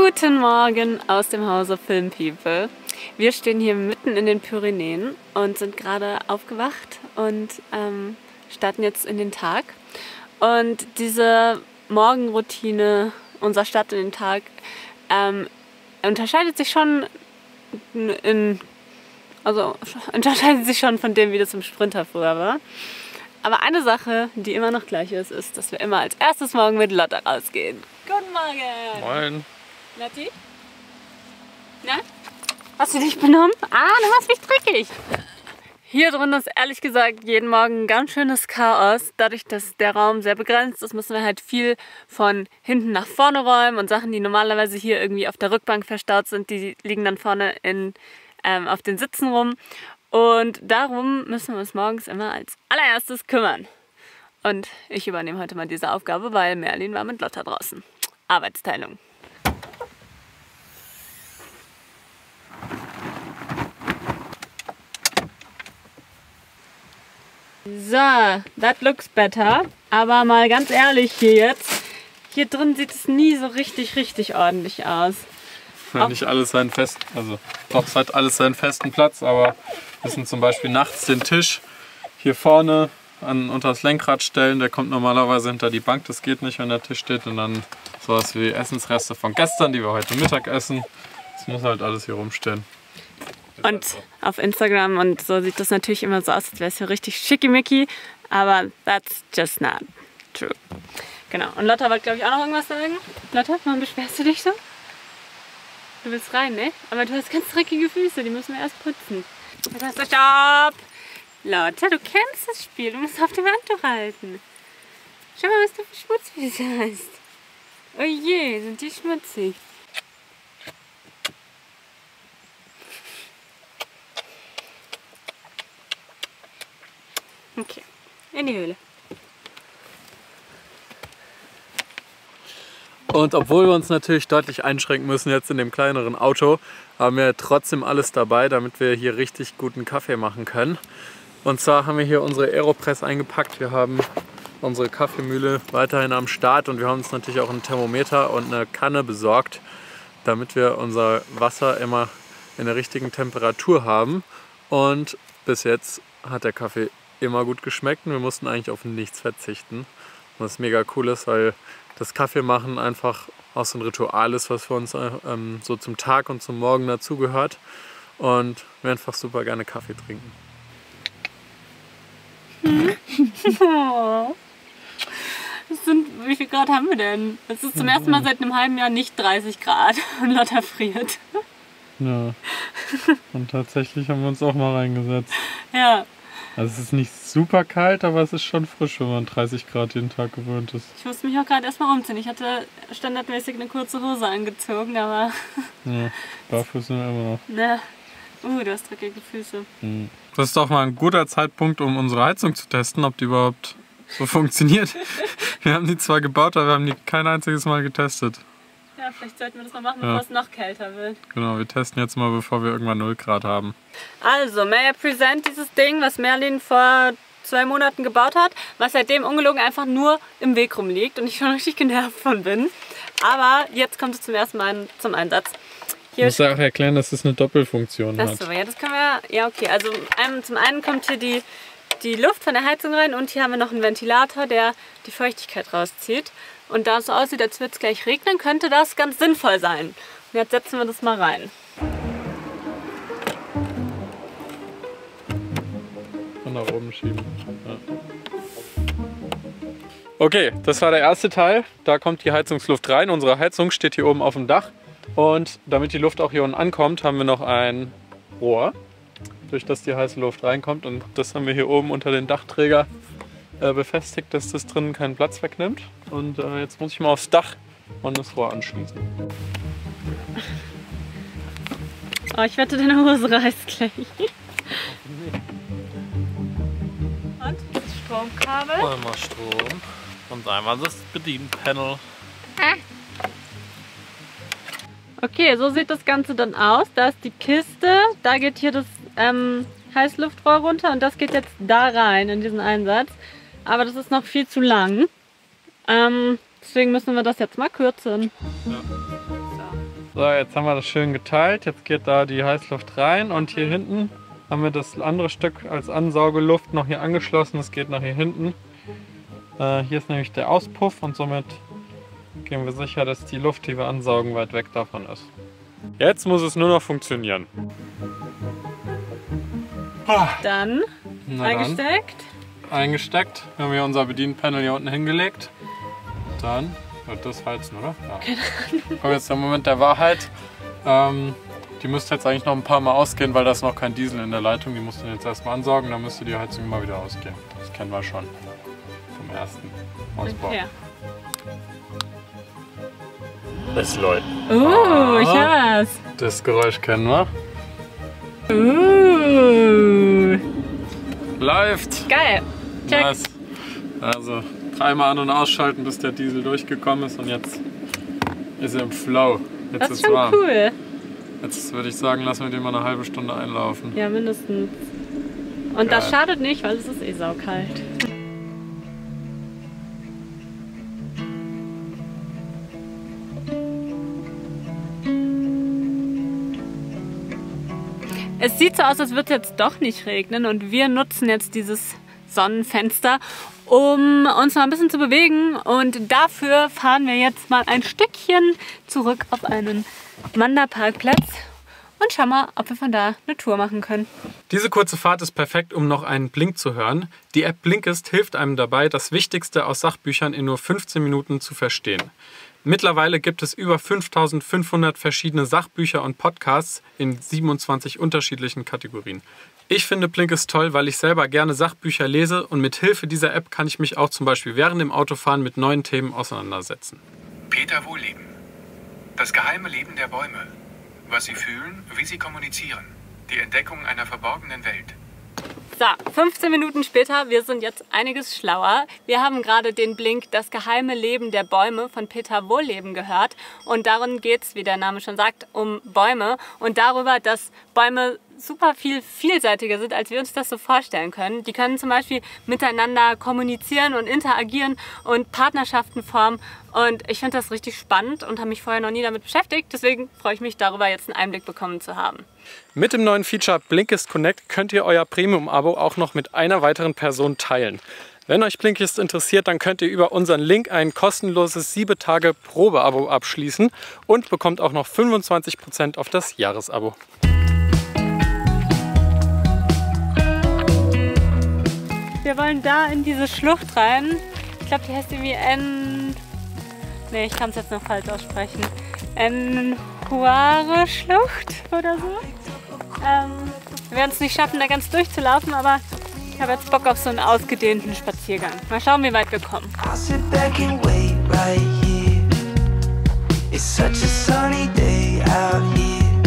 Guten Morgen aus dem Hause Film People. Wir stehen hier mitten in den Pyrenäen und sind gerade aufgewacht und starten jetzt in den Tag. Und diese Morgenroutine, unser Start in den Tag, unterscheidet sich schon von dem, wie das im Sprinter früher war. Aber eine Sache, die immer noch gleich ist, ist, dass wir immer als erstes morgen mit Lotta rausgehen. Guten Morgen! Moin! Lotti? Na? Hast du dich benommen? Ah, du machst mich dreckig! Hier drin ist ehrlich gesagt jeden Morgen ein ganz schönes Chaos. Dadurch, dass der Raum sehr begrenzt ist, müssen wir halt viel von hinten nach vorne räumen. Und Sachen, die normalerweise hier irgendwie auf der Rückbank verstaut sind, die liegen dann vorne auf den Sitzen rum. Und darum müssen wir uns morgens immer als allererstes kümmern. Und ich übernehme heute mal diese Aufgabe, weil Merlin war mit Lotta draußen. Arbeitsteilung. So, that looks better. Aber mal ganz ehrlich hier jetzt, hier drin sieht es nie so richtig ordentlich aus. Ja, nicht alles seinen festen, also doch, es hat alles seinen festen Platz, aber wir müssen zum Beispiel nachts den Tisch hier vorne unter das Lenkrad stellen. Der kommt normalerweise hinter die Bank, das geht nicht, wenn der Tisch steht. Und dann sowas wie Essensreste von gestern, die wir heute Mittag essen. Das muss halt alles hier rumstehen. Und auf Instagram und so sieht das natürlich immer so aus, als wäre es hier richtig schickimicki, aber that's just not true. Genau, und Lotta wollte, glaube ich, auch noch irgendwas sagen. Lotta, warum beschwerst du dich so? Du willst rein, ne? Aber du hast ganz dreckige Füße, die müssen wir erst putzen. Das ist Stopp! Lotta, du kennst das Spiel, du musst auf dem Handtuch halten. Schau mal, was du für Schmutzfüße hast. Oh je, sind die schmutzig. Okay, in die Höhle. Und obwohl wir uns natürlich deutlich einschränken müssen jetzt in dem kleineren Auto, haben wir trotzdem alles dabei, damit wir hier richtig guten Kaffee machen können. Und zwar haben wir hier unsere Aeropress eingepackt, wir haben unsere Kaffeemühle weiterhin am Start und wir haben uns natürlich auch ein Thermometer und eine Kanne besorgt, damit wir unser Wasser immer in der richtigen Temperatur haben. Und bis jetzt hat der Kaffee immer gut geschmeckt und wir mussten eigentlich auf nichts verzichten. Was mega cool ist, weil das Kaffeemachen einfach auch so ein Ritual ist, was für uns so zum Tag und zum Morgen dazugehört. Und wir einfach super gerne Kaffee trinken. Wie viel Grad haben wir denn? Es ist zum ersten Mal seit einem halben Jahr nicht 30 Grad und Lotta friert. Ja, und tatsächlich haben wir uns auch mal reingesetzt. Ja. Also es ist nicht super kalt, aber es ist schon frisch, wenn man 30 Grad jeden Tag gewöhnt ist. Ich musste mich auch gerade erstmal umziehen. Ich hatte standardmäßig eine kurze Hose angezogen, aber... Ja, barfuß sind wir immer noch. Na, du hast dreckige Füße. Das ist doch mal ein guter Zeitpunkt, um unsere Heizung zu testen, ob die überhaupt so funktioniert. Wir haben die zwar gebaut, aber wir haben die kein einziges Mal getestet. Ja, vielleicht sollten wir das mal machen, bevor es noch kälter wird. Genau, wir testen jetzt mal, bevor wir irgendwann 0 Grad haben. Also, may I present dieses Ding, was Merlin vor 2 Monaten gebaut hat, was seitdem ungelogen einfach nur im Weg rumliegt und ich schon richtig genervt von bin. Aber jetzt kommt es zum ersten Mal zum Einsatz. Ich muss ja auch erklären, dass es eine Doppelfunktion hat. Achso, ja, das können wir, ja okay, also zum einen kommt hier die Luft von der Heizung rein und hier haben wir noch einen Ventilator, der die Feuchtigkeit rauszieht. Und da es so aussieht, als würde es gleich regnen, könnte das ganz sinnvoll sein. Und jetzt setzen wir das mal rein. Und nach oben schieben. Ja. Okay, das war der erste Teil. Da kommt die Heizungsluft rein. Unsere Heizung steht hier oben auf dem Dach. Und damit die Luft auch hier unten ankommt, haben wir noch ein Rohr, durch das die heiße Luft reinkommt. Und das haben wir hier oben unter den Dachträger befestigt, dass das drinnen keinen Platz wegnimmt. Und jetzt muss ich mal aufs Dach und das Rohr anschließen. Oh, ich wette, deine Hose reißt gleich. Und das Stromkabel. Einmal Strom und einmal das Bedienpanel. Okay, so sieht das Ganze dann aus. Da ist die Kiste, da geht hier das Heißluftrohr runter und das geht jetzt da rein in diesen Einsatz. Aber das ist noch viel zu lang. Deswegen müssen wir das jetzt mal kürzen. Ja. So. So, jetzt haben wir das schön geteilt. Jetzt geht da die Heißluft rein und hier hinten haben wir das andere Stück als Ansaugeluft noch hier angeschlossen. Das geht nach hier hinten. Hier ist nämlich der Auspuff und somit gehen wir sicher, dass die Luft, die wir ansaugen, weit weg davon ist. Jetzt muss es nur noch funktionieren. Dann eingesteckt. Eingesteckt. Wir haben hier unser Bedienpanel hier unten hingelegt. Dann wird das heizen, oder? Ja. Kommt jetzt der Moment der Wahrheit. Die müsste jetzt eigentlich noch ein paar Mal ausgehen, weil da ist noch kein Diesel in der Leitung. Die musst du jetzt erstmal ansaugen, dann müsste die Heizung immer wieder ausgehen. Das kennen wir schon vom ersten Ausbau. Okay. Es läuft. Ich hör's. Das Geräusch kennen wir. Läuft. Geil. Check. Nice. Also dreimal an- und ausschalten, bis der Diesel durchgekommen ist und jetzt ist er im Flow. Jetzt Das ist schon warm. cool. Jetzt würde ich sagen, lassen wir den mal eine halbe Stunde einlaufen. Ja, mindestens. Und das schadet nicht, weil es ist eh saukalt. Es sieht so aus, als würde es jetzt doch nicht regnen und wir nutzen jetzt dieses Sonnenfenster, um uns mal ein bisschen zu bewegen, und dafür fahren wir jetzt mal ein Stückchen zurück auf einen Wanderparkplatz und schauen mal, ob wir von da eine Tour machen können. Diese kurze Fahrt ist perfekt, um noch einen Blink zu hören. Die App Blinkist hilft einem dabei, das Wichtigste aus Sachbüchern in nur 15 Minuten zu verstehen. Mittlerweile gibt es über 5500 verschiedene Sachbücher und Podcasts in 27 unterschiedlichen Kategorien. Ich finde Blinkist toll, weil ich selber gerne Sachbücher lese und mit Hilfe dieser App kann ich mich auch zum Beispiel während dem Autofahren mit neuen Themen auseinandersetzen. Peter Wohlleben. Das geheime Leben der Bäume. Was sie fühlen, wie sie kommunizieren. Die Entdeckung einer verborgenen Welt. So, 15 Minuten später, wir sind jetzt einiges schlauer. Wir haben gerade den Blink Das geheime Leben der Bäume von Peter Wohlleben gehört. Und darin geht es, wie der Name schon sagt, um Bäume und darüber, dass Bäume super viel vielseitiger sind, als wir uns das so vorstellen können. Die können zum Beispiel miteinander kommunizieren und interagieren und Partnerschaften formen. Und ich finde das richtig spannend und habe mich vorher noch nie damit beschäftigt. Deswegen freue ich mich darüber, jetzt einen Einblick bekommen zu haben. Mit dem neuen Feature Blinkist Connect könnt ihr euer Premium-Abo auch noch mit einer weiteren Person teilen. Wenn euch Blinkist interessiert, dann könnt ihr über unseren Link ein kostenloses 7-Tage-Probe-Abo abschließen und bekommt auch noch 25% auf das Jahresabo. Wir wollen da in diese Schlucht rein. Ich glaube, die heißt irgendwie Nee, ich kann es jetzt noch falsch aussprechen. Huare-Schlucht oder so. Wir werden es nicht schaffen, da ganz durchzulaufen, aber ich habe jetzt Bock auf so einen ausgedehnten Spaziergang. Mal schauen, wie weit wir kommen. I'll sit back and wait right here. It's such a sunny day out here.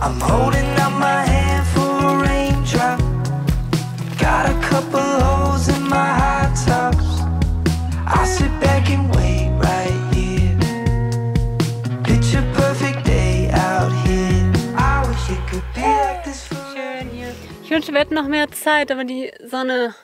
I'm holding out my hand for a raindrop. Got a couple holes in my high tops. I'll sit back and wait right here. Picture perfect day out here. I wish it could be like this forever. Schön hier. Ich wünsche, wir hätten noch mehr Zeit, aber die Sonne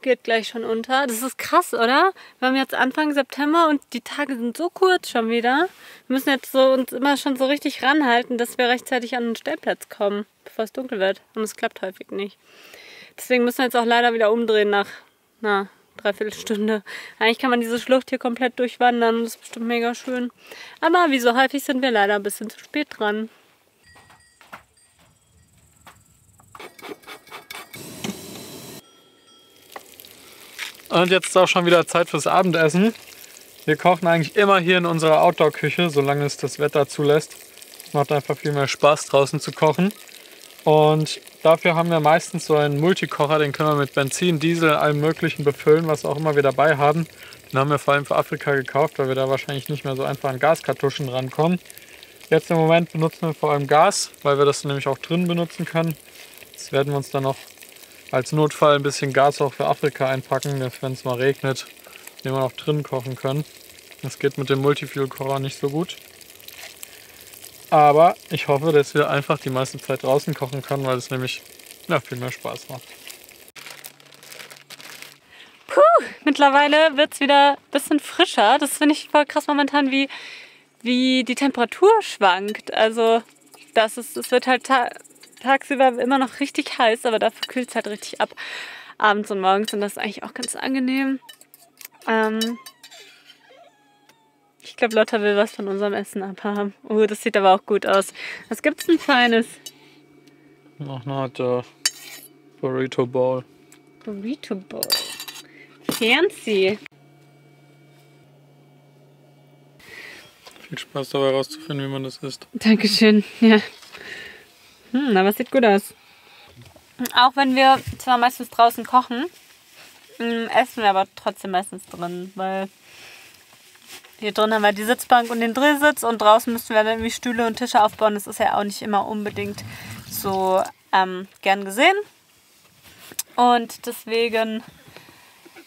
geht gleich schon unter. Das ist krass, oder? Wir haben jetzt Anfang September und die Tage sind so kurz schon wieder. Wir müssen jetzt so uns immer schon so richtig ranhalten, dass wir rechtzeitig an den Stellplatz kommen, bevor es dunkel wird. Und es klappt häufig nicht. Deswegen müssen wir jetzt auch leider wieder umdrehen nach einer Dreiviertelstunde. Eigentlich kann man diese Schlucht hier komplett durchwandern und das ist bestimmt mega schön. Aber wie so häufig sind wir leider ein bisschen zu spät dran. Und jetzt ist auch schon wieder Zeit fürs Abendessen. Wir kochen eigentlich immer hier in unserer Outdoor-Küche, solange es das Wetter zulässt. Es macht einfach viel mehr Spaß, draußen zu kochen. Und dafür haben wir meistens so einen Multikocher, den können wir mit Benzin, Diesel, allem möglichen befüllen, was auch immer wir dabei haben. Den haben wir vor allem für Afrika gekauft, weil wir da wahrscheinlich nicht mehr so einfach an Gaskartuschen rankommen. Jetzt im Moment benutzen wir vor allem Gas, weil wir das nämlich auch drin benutzen können. Jetzt werden wir uns dann noch als Notfall ein bisschen Gas auch für Afrika einpacken, dass wenn es mal regnet, den wir auch drin kochen können. Das geht mit dem Multifuel-Kocher nicht so gut. Aber ich hoffe, dass wir einfach die meiste Zeit draußen kochen können, weil es nämlich viel mehr Spaß macht. Puh, mittlerweile wird es wieder ein bisschen frischer. Das finde ich voll krass momentan, wie wie die Temperatur schwankt. Also es wird halt tagsüber immer noch richtig heiß, aber dafür kühlt es halt richtig ab. Abends und morgens und das ist eigentlich auch ganz angenehm. Ich glaube, Lotta will was von unserem Essen abhaben. Oh, das sieht aber auch gut aus. Was gibt's denn Feines? Noch eine Burrito Bowl. Burrito Bowl. Fancy. Viel Spaß dabei rauszufinden, wie man das isst. Dankeschön. Ja. Aber es sieht gut aus. Auch wenn wir zwar meistens draußen kochen, essen wir aber trotzdem meistens drin, weil hier drin haben wir die Sitzbank und den Drehsitz und draußen müssen wir dann irgendwie Stühle und Tische aufbauen. Das ist ja auch nicht immer unbedingt so gern gesehen. Und deswegen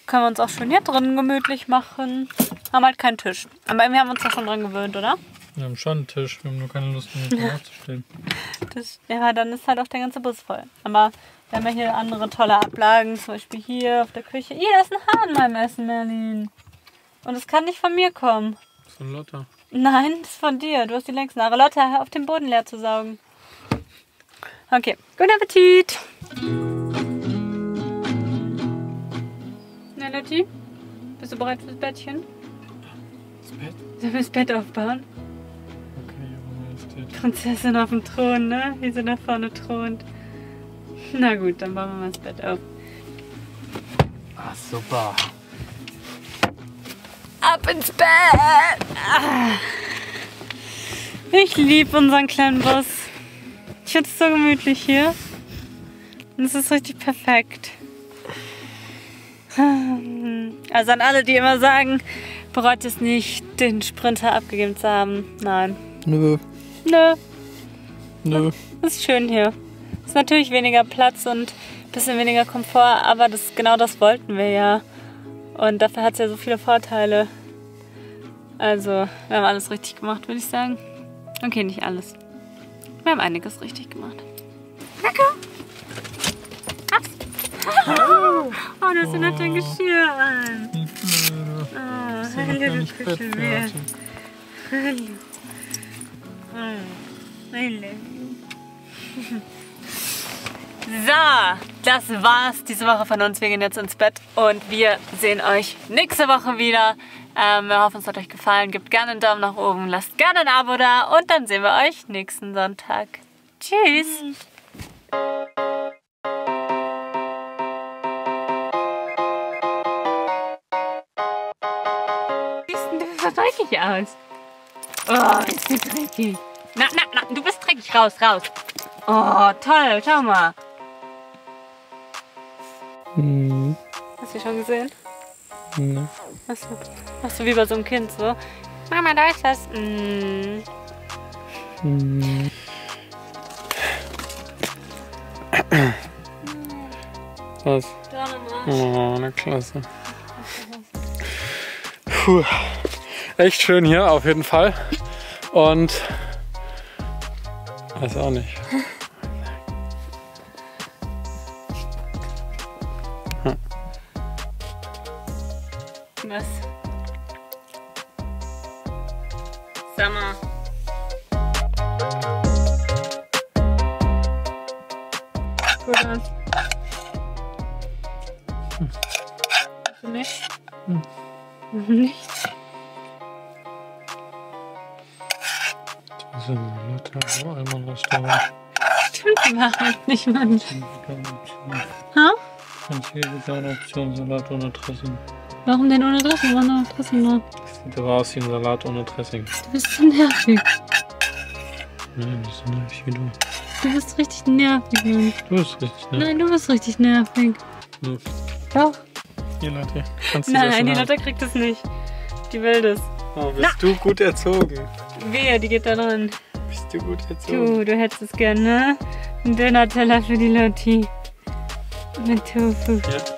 können wir uns auch schon hier drin gemütlich machen. Haben halt keinen Tisch. Aber wir haben uns da schon dran gewöhnt, oder? Wir haben schon einen Tisch, wir haben nur keine Lust mehr aufzustehen. Ja, dann ist halt auch der ganze Bus voll. Aber wir haben ja hier andere tolle Ablagen, zum Beispiel hier auf der Küche. Da ist ein Hahn beim Essen, Merlin. Und es kann nicht von mir kommen. Das ist von Lotta. Nein, das ist von dir. Du hast die längsten Haare. Lotta, hör auf den Boden leer zu saugen. Okay, guten Appetit. Na, Lotti? Bist du bereit fürs Bettchen? Das Bett? Sollen wir das Bett aufbauen? Okay, wo ist das? Prinzessin auf dem Thron, ne? Wie sie da vorne thront. Na gut, dann bauen wir mal das Bett auf. Ah, super. Ab ins Bett! Ich liebe unseren kleinen Bus. Ich finde es so gemütlich hier. Und es ist richtig perfekt. Also an alle, die immer sagen, bereut es nicht, den Sprinter abgegeben zu haben. Nein. Nö. Es ist schön hier. Es ist natürlich weniger Platz und ein bisschen weniger Komfort, aber genau das wollten wir ja. Und dafür hat es ja so viele Vorteile. Also, wir haben alles richtig gemacht, würde ich sagen. Okay, nicht alles. Wir haben einiges richtig gemacht. Danke. Oh, du hast ja noch dein Geschirr an. Oh, hallo, du Kuschelbär. Hallo. Hallo. So, das war's diese Woche von uns. Wir gehen jetzt ins Bett und wir sehen euch nächste Woche wieder. Wir hoffen, es hat euch gefallen. Gebt gerne einen Daumen nach oben, lasst gerne ein Abo da und dann sehen wir euch nächsten Sonntag. Tschüss! Du bist so dreckig aus. Oh, bist du dreckig. Na, du bist dreckig. Raus. Oh, toll, schau mal. Hast du schon gesehen? Nee. Machst du wie bei so einem Kind so? Mama, da ist was. Was? Oh, na klasse. Puh. Echt schön hier auf jeden Fall. Und weiß auch nicht. Was? Sag mal. Gut aus. Hast du nicht? Nicht? Das ist eine Lotte, einmal Restaurant. Stimmt, wir machen nicht, Mann. Ha? Ganz hier vegane Option, Salat ohne Dressing. Warum denn ohne Dressing? Warum noch Dressing noch? Das sieht aber aus wie ein Salat ohne Dressing. Du bist so nervig. Nein, nicht so nervig wie du. Du bist richtig nervig, Mann. Du bist richtig nervig. Nein, du bist richtig nervig. Ja. Doch. Hier, Lotte. Kannst du das Nein, die haben? Lotte kriegt es nicht. Die will das. Oh, bist du gut erzogen? Wehe, die geht da dran. Bist du gut erzogen? Du hättest es gern, ne? Ein Döner-Teller für die Lotti. Mit Tofu. Ja.